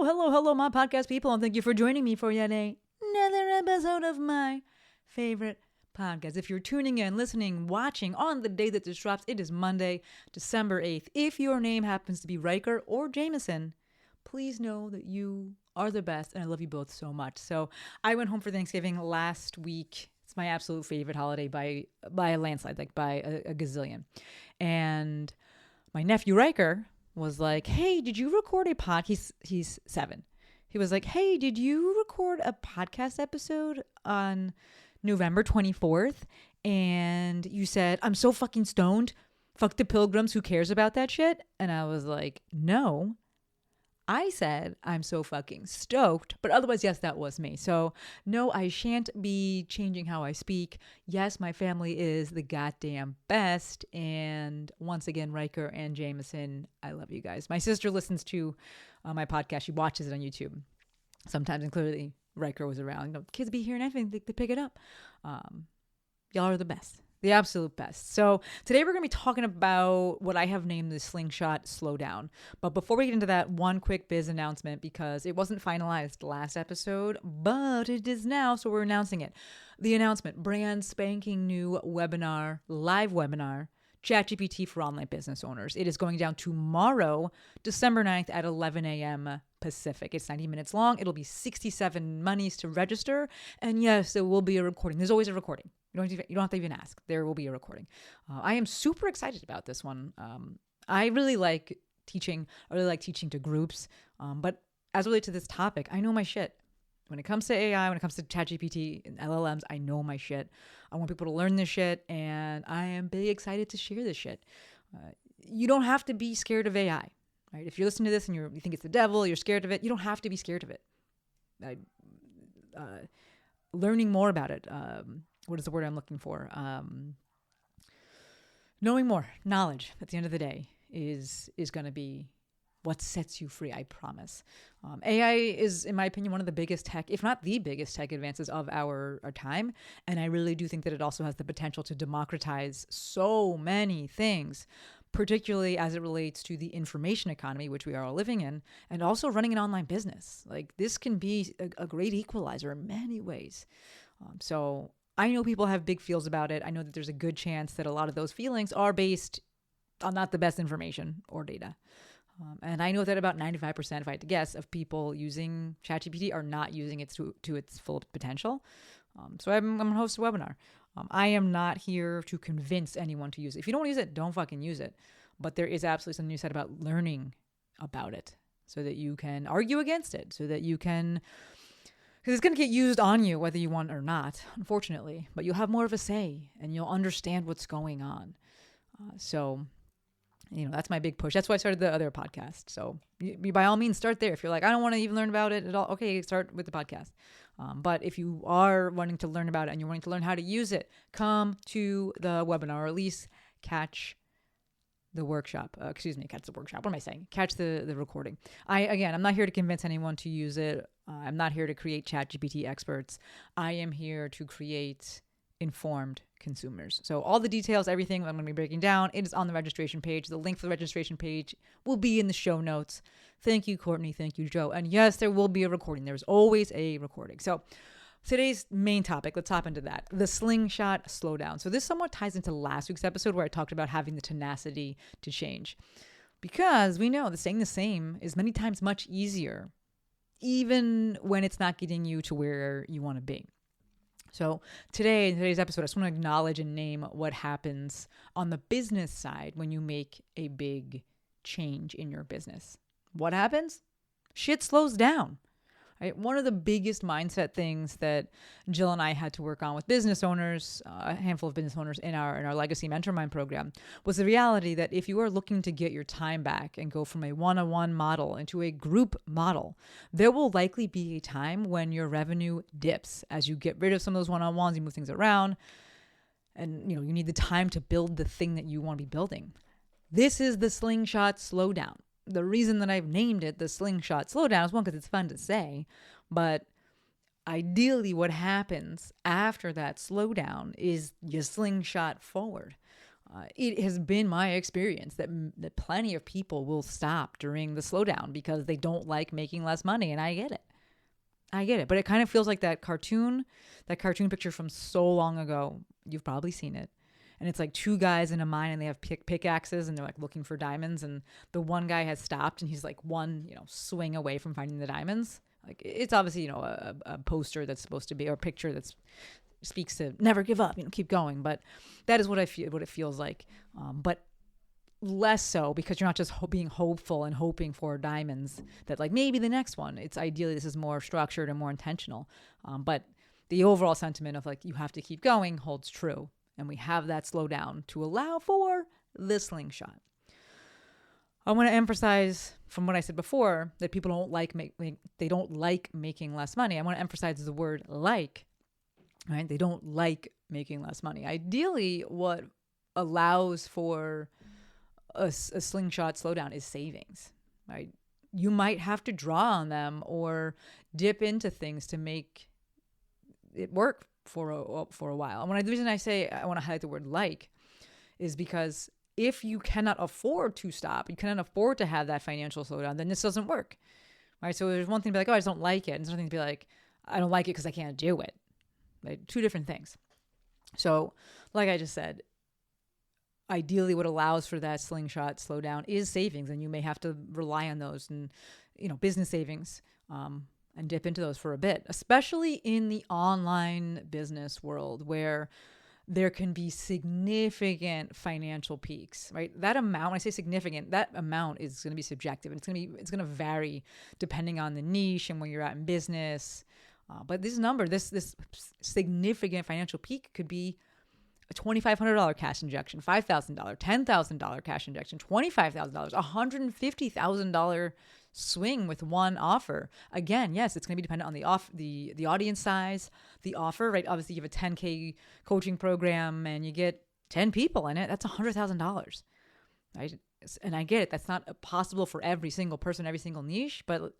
Hello, my podcast people, and thank you for joining me for yet another episode of my favorite podcast. If you're tuning in, listening, watching on the day that this drops, it is Monday, December 8th. If your name happens to be Riker or Jameson, please know that you are the best, and I love you both so much. So I went home for Thanksgiving last week. It's my absolute favorite holiday by a landslide, like by a gazillion. And my nephew Riker was like, hey, did you record a podcast? He's 7. He was like, hey, did you record a podcast episode on November 24th? And you said, I'm so fucking stoned. Fuck the pilgrims. Who cares about that shit? And I was like, no. I said, I'm so fucking stoked. But otherwise, yes, that was me. So no, I shan't be changing how I speak. Yes, my family is the goddamn best. And once again, Riker and Jameson, I love you guys. My sister listens to my podcast. She watches it on YouTube sometimes. And clearly, Riker was around. You know, kids be hearing anything, they pick it up. Y'all are the best. The absolute best. So today we're going to be talking about what I have named the Slingshot Slowdown. But before we get into that, one quick biz announcement, because it wasn't finalized last episode, but it is now, so we're announcing it. The announcement, brand spanking new webinar, live webinar, ChatGPT for online business owners. It is going down tomorrow, December 9th at 11 a.m. Pacific. It's 90 minutes long. It'll be 67 monies to register. And yes, there will be a recording. There's always a recording. You don't have to even ask. There will be a recording. I am super excited about this one. I really like teaching. I really like teaching to groups. But as related to this topic, I know my shit. When it comes to AI, when it comes to ChatGPT and LLMs, I know my shit. I want people to learn this shit, and I am big excited to share this shit. You don't have to be scared of AI, right? If you're listening to this and you think it's the devil, you're scared of it, you don't have to be scared of it. Learning more about it. What is the word I'm looking for? Knowing more, knowledge at the end of the day is going to be what sets you free, I promise. AI is, in my opinion, one of the biggest tech, if not the biggest tech advances of our time. And I really do think that it also has the potential to democratize so many things, particularly as it relates to the information economy, which we are all living in, and also running an online business. Like, this can be a great equalizer in many ways. So I know people have big feels about it. I know that there's a good chance that a lot of those feelings are based on not the best information or data. And I know that about 95%, if I had to guess, of people using ChatGPT are not using it to its full potential. So I'm going to host a webinar. I am not here to convince anyone to use it. If you don't want to use it, don't fucking use it. But there is absolutely something you said about learning about it so that you can argue against it, so that you can... Because it's going to get used on you whether you want or not, unfortunately. But you'll have more of a say and you'll understand what's going on. So, that's my big push. That's why I started the other podcast. So you by all means, start there. If you're like, I don't want to even learn about it at all, okay, start with the podcast. But if you are wanting to learn about it and you're wanting to learn how to use it, come to the webinar, or at least catch the workshop. Catch the workshop. What am I saying? Catch the recording. I'm not here to convince anyone to use it. I'm not here to create ChatGPT experts. I am here to create informed consumers. So all the details, everything I'm going to be breaking down, it is on the registration page. The link for the registration page will be in the show notes. Thank you, Courtney. Thank you, Joe. And yes, there will be a recording. There's always a recording. So today's main topic, let's hop into that. The Slingshot Slowdown. So this somewhat ties into last week's episode where I talked about having the tenacity to change. Because we know that staying the same is many times much easier, even when it's not getting you to where you want to be. So today, in today's episode, I just want to acknowledge and name what happens on the business side when you make a big change in your business. What happens? Shit slows down. Right? One of the biggest mindset things that Jill and I had to work on with business owners, a handful of business owners in our Legacy Mentor Mind program, was the reality that if you are looking to get your time back and go from a one-on-one model into a group model, there will likely be a time when your revenue dips as you get rid of some of those one-on-ones, you move things around, and you need the time to build the thing that you want to be building. This is the Slingshot Slowdown. The reason that I've named it the Slingshot Slowdown is one, because it's fun to say, but ideally what happens after that slowdown is you slingshot forward. it has been my experience that plenty of people will stop during the slowdown because they don't like making less money. And I get it. But it kind of feels like that cartoon picture from so long ago. You've probably seen it. And it's like two guys in a mine and they have pickaxes and they're like looking for diamonds. And the one guy has stopped and he's like one, swing away from finding the diamonds. Like it's obviously, a poster that's supposed to be, or a picture that's speaks to never give up, keep going. But that is what it feels like. But less so because you're not just being hopeful and hoping for diamonds that like maybe the next one. It's ideally this is more structured and more intentional. But the overall sentiment of like you have to keep going holds true. And we have that slowdown to allow for the slingshot. I want to emphasize from what I said before that people don't like they don't like making less money. I want to emphasize the word like, right? They don't like making less money. Ideally, what allows for a slingshot slowdown is savings, right? You might have to draw on them or dip into things to make it work for a while. And the reason I say I want to highlight the word like is because if you cannot afford to stop, you cannot afford to have that financial slowdown, then this doesn't work, right? So there's one thing to be like, oh, I just don't like it. And there's something to be like, I don't like it because I can't do it. Like two different things. So like I just said, ideally what allows for that slingshot slowdown is savings. And you may have to rely on those and, business savings, and dip into those for a bit, especially in the online business world where there can be significant financial peaks, right? That amount, when I say significant, that amount is going to be subjective and it's going to vary depending on the niche and where you're at in business. But this number, this significant financial peak could be a $2,500 cash injection, $5,000, $10,000 cash injection, $25,000, $150,000 swing with one offer. Again, yes, it's going to be dependent on the audience size, the offer, right? Obviously, you have a 10K coaching program and you get 10 people in it. That's $100,000, right? And I get it. That's not possible for every single person, every single niche, but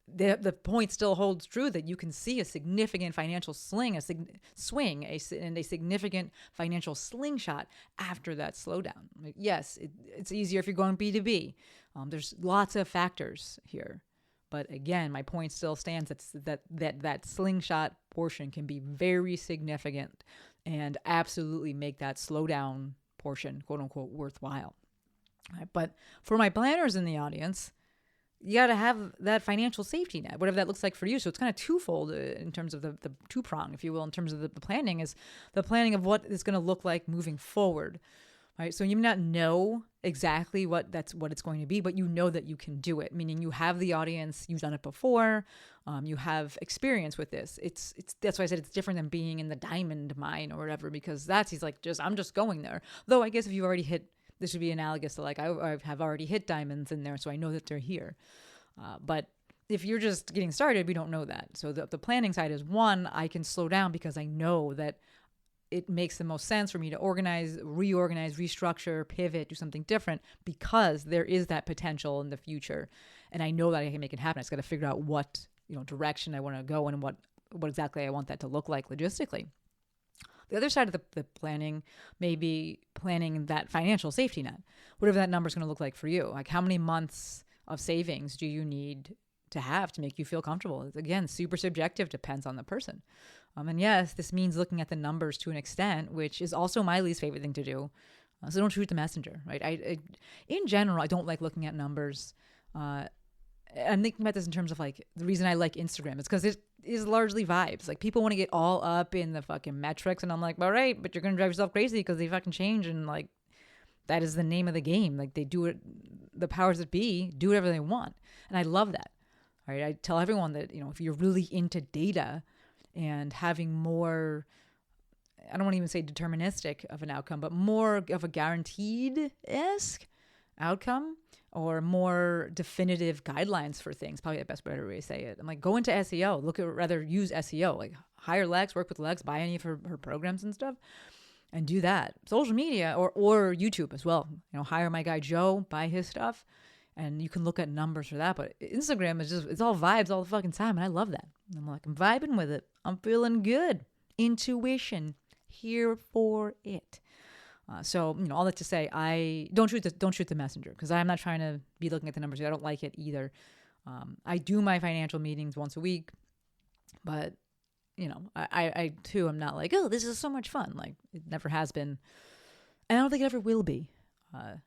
the point still holds true that you can see a significant financial swing, and a significant financial slingshot after that slowdown. Like, yes, it's easier if you're going B2B. There's lots of factors here. But again, my point still stands that slingshot portion can be very significant and absolutely make that slowdown portion, quote unquote, worthwhile. Right? But for my planners in the audience, you got to have that financial safety net, whatever that looks like for you. So it's kind of twofold in terms of the two-prong, if you will, in terms of the planning is the planning of what it's going to look like moving forward, right? So you may not know exactly what it's going to be, but you know that you can do it, meaning you have the audience, you've done it before, you have experience with this. That's why I said it's different than being in the diamond mine or whatever, because I'm just going there. Though I guess if you've already hit, this would be analogous to like I have already hit diamonds in there, so I know that they're here. But if you're just getting started, we don't know that. So the planning side is one, I can slow down because I know that it makes the most sense for me to reorganize, restructure, pivot, do something different because there is that potential in the future. And I know that I can make it happen. I just got to figure out what direction I want to go and what exactly I want that to look like logistically. The other side of the planning may be planning that financial safety net, whatever that number is going to look like for you. Like how many months of savings do you need to have to make you feel comfortable? Again, super subjective, depends on the person. And yes, this means looking at the numbers to an extent, which is also my least favorite thing to do. So don't shoot the messenger, right? I in general, I don't like looking at numbers. I'm thinking about this in terms of like the reason I like Instagram is because it is largely vibes. Like people want to get all up in the fucking metrics, and I'm like, all right, but you're gonna drive yourself crazy because they fucking change, and like that is the name of the game. Like they do it, the powers that be do whatever they want, and I love that. All right, I tell everyone that if you're really into data and having more, I don't want to even say deterministic of an outcome, but more of a guaranteed-esque outcome, or more definitive guidelines for things, probably the best way to say it. I'm like, go into SEO, use SEO, like hire Lex, work with Lex, buy any of her programs and stuff, and do that. Social media or YouTube as well. Hire my guy Joe, buy his stuff, and you can look at numbers for that. But Instagram it's all vibes all the fucking time, and I love that. I'm like, I'm vibing with it. I'm feeling good. Intuition, here for it. So, all that to say, I don't shoot the messenger, because I'm not trying to be looking at the numbers. I don't like it either. I do my financial meetings once a week, but I too am not like, oh, this is so much fun. Like, it never has been, and I don't think it ever will be.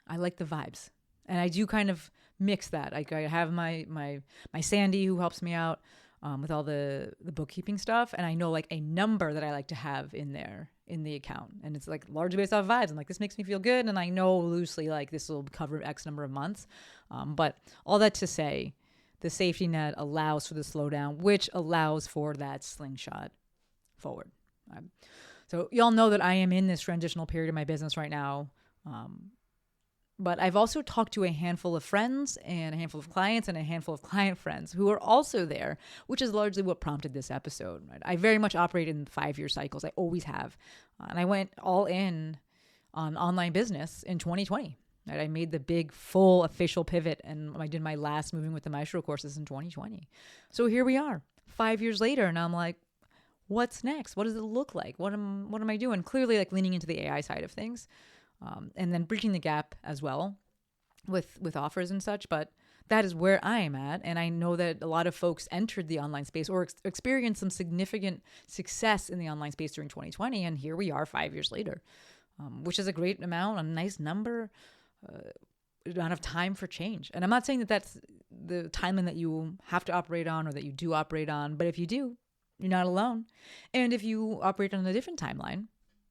I like the vibes, and I do kind of mix that. I have my Sandy, who helps me out with all the bookkeeping stuff, and I know like a number that I like to have in there in the account, and it's like largely based off vibes. I'm like, this makes me feel good, and I know loosely like this will cover X number of months. But all that to say, the safety net allows for the slowdown, which allows for that slingshot forward. So y'all know that I am in this transitional period of my business right now. But I've also talked to a handful of friends and a handful of clients and a handful of client friends who are also there, which is largely what prompted this episode. Right? I very much operate in 5-year cycles. I always have. And I went all in on online business in 2020. Right? I made the big, full, official pivot, and I did my last Moving with the Maestro courses in 2020. So here we are, 5 years later, and I'm like, what's next? What does it look like? What am I doing? Clearly, like leaning into the AI side of things. And then bridging the gap as well with offers and such. But that is where I am at. And I know that a lot of folks entered the online space or experienced some significant success in the online space during 2020. And here we are 5 years later, which is a great amount, a nice number, amount of time for change. And I'm not saying that that's the timeline that you have to operate on or that you do operate on. But if you do, you're not alone. And if you operate on a different timeline,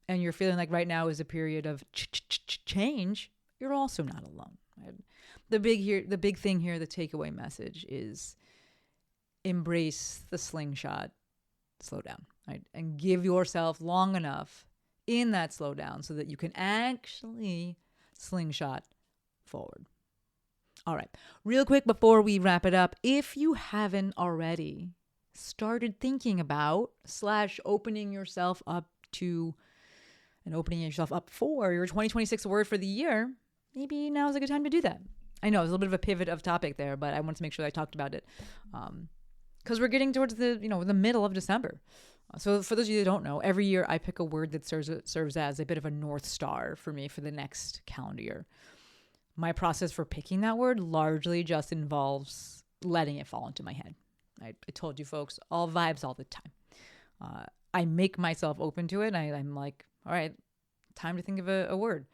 and you're feeling like right now is a period of change, you're also not alone. Right? The big thing here, the takeaway message is embrace the slingshot slowdown, right? And give yourself long enough in that slowdown so that you can actually slingshot forward. All right, real quick before we wrap it up, if you haven't already started thinking about / opening yourself up to and opening yourself up for your 2026 word for the year, maybe now is a good time to do that. I know it's a little bit of a pivot of topic there, but I wanted to make sure I talked about it because we're getting towards the middle of December. So for those of you that don't know, every year I pick a word that serves as a bit of a North Star for me for the next calendar year. My process for picking that word largely just involves letting it fall into my head. I told you folks, all vibes all the time. I make myself open to it. I'm like, all right, time to think of a word.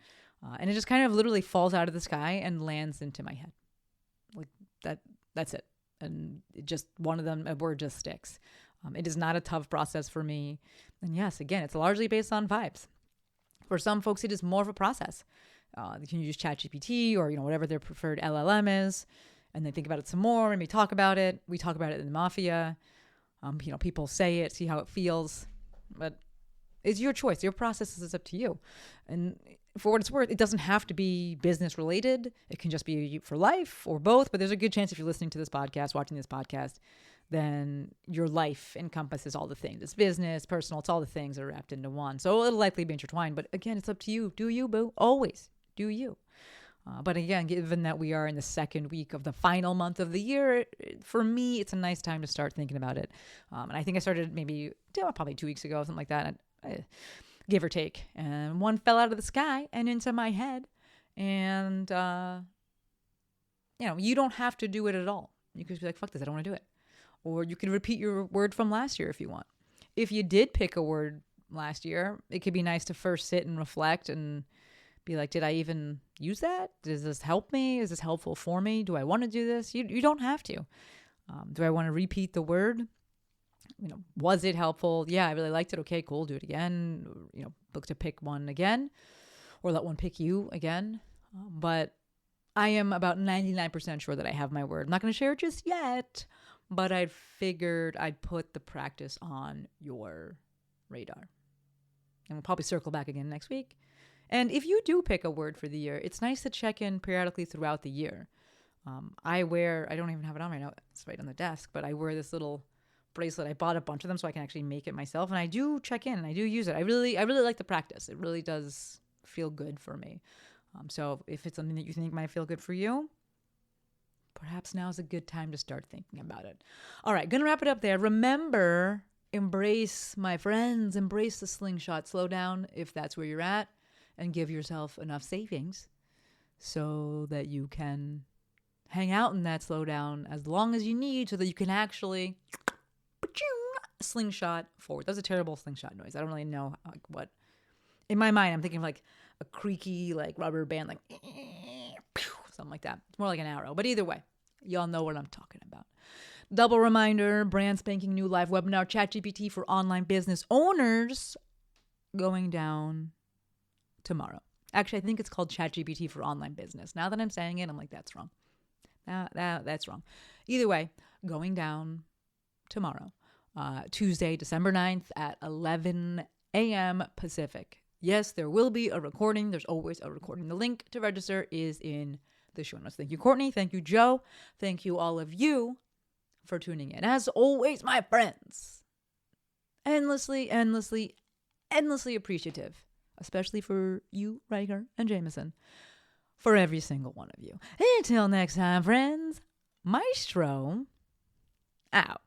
And it just kind of literally falls out of the sky and lands into my head. Like that's it. And it just one of them, a word just sticks. It is not a tough process for me. And yes, again, it's largely based on vibes. For some folks, it is more of a process. You can use ChatGPT or, whatever their preferred LLM is. And then think about it some more and we talk about it. We talk about it in the Mafia. People say it, see how it feels. But it's your choice. Your process is up to you. And for what it's worth, it doesn't have to be business related. It can just be for life or both. But there's a good chance if you're listening to this podcast, watching this podcast, then your life encompasses all the things. It's business, personal, it's all the things that are wrapped into one. So it'll likely be intertwined. But again, it's up to you. Do you, boo? Always do you. But again, given that we are in the second week of the final month of the year, for me, it's a nice time to start thinking about it. And I think I started probably 2 weeks ago, something like that. Give or take. And one fell out of the sky and into my head. And, you don't have to do it at all. You could be like, fuck this, I don't want to do it. Or you could repeat your word from last year if you want. If you did pick a word last year, it could be nice to first sit and reflect and be like, did I even use that? Does this help me? Is this helpful for me? Do I want to do this? You don't have to. Do I want to repeat the word? Was it helpful? Yeah, I really liked it. Okay, cool. Do it again. Look to pick one again or let one pick you again. But I am about 99% sure that I have my word. I'm not going to share it just yet, but I figured I'd put the practice on your radar. And we'll probably circle back again next week. And if you do pick a word for the year, it's nice to check in periodically throughout the year. I don't even have it on right now. It's right on the desk, but I wear this little bracelet. I bought a bunch of them so I can actually make it myself. And I do check in and I do use it. I really like the practice. It really does feel good for me. So if it's something that you think might feel good for you, perhaps now is a good time to start thinking about it. All right, gonna wrap it up there. Remember, embrace, my friends, embrace the slingshot slowdown if that's where you're at. and give yourself enough savings so that you can hang out in that slowdown as long as you need so that you can actually slingshot forward. That's a terrible slingshot noise. I don't really know what. In my mind, I'm thinking of like a creaky like rubber band, like something like that. It's more like an arrow. But either way, y'all know what I'm talking about. Double reminder, brand spanking new live webinar, ChatGPT for online business owners, going down tomorrow. Actually, I think it's called ChatGPT for online business. Now that I'm saying it, I'm like, that's wrong. That's wrong. Either way, going down tomorrow, Tuesday, December 9th at 11 a.m. Pacific. Yes, there will be a recording. There's always a recording. The link to register is in the show notes. Thank you, Courtney. Thank you, Joe. Thank you, all of you, for tuning in. As always, my friends, endlessly appreciative, especially for you, Riker and Jameson, for every single one of you. Until next time, friends, Maestro out.